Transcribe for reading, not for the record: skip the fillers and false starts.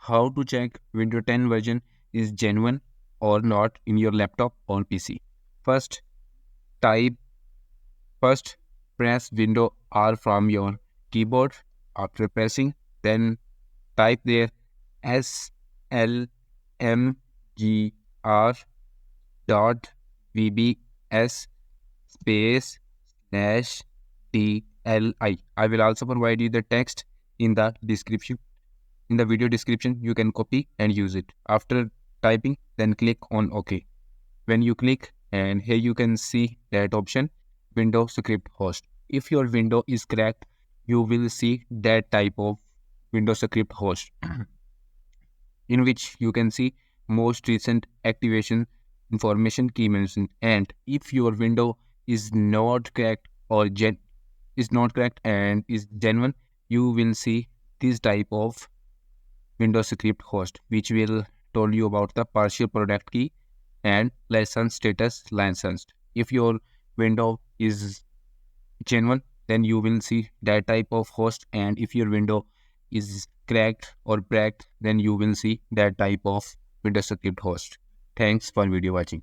how to check Windows 10 version is genuine or not in your laptop or PC. First, type first press Windows R from your keyboard. After pressing, then type there slmgr.vbs space dash DLI. I will also provide you the text in the description. In the video description, you can copy and use it. After typing, then click on OK. When you click, and here you can see that option, Windows Script Host. If your window is cracked, you will see that type of Windows Script Host in which you can see most recent activation information key mentioned. And if your window is not cracked or is not cracked and is genuine, you will see this type of Windows script host, which will tell you about the partial product key and license status licensed. If your window is genuine, then you will see that type of host, and if your window is cracked or cracked, then you will see that type of Windows script host. Thanks for video watching.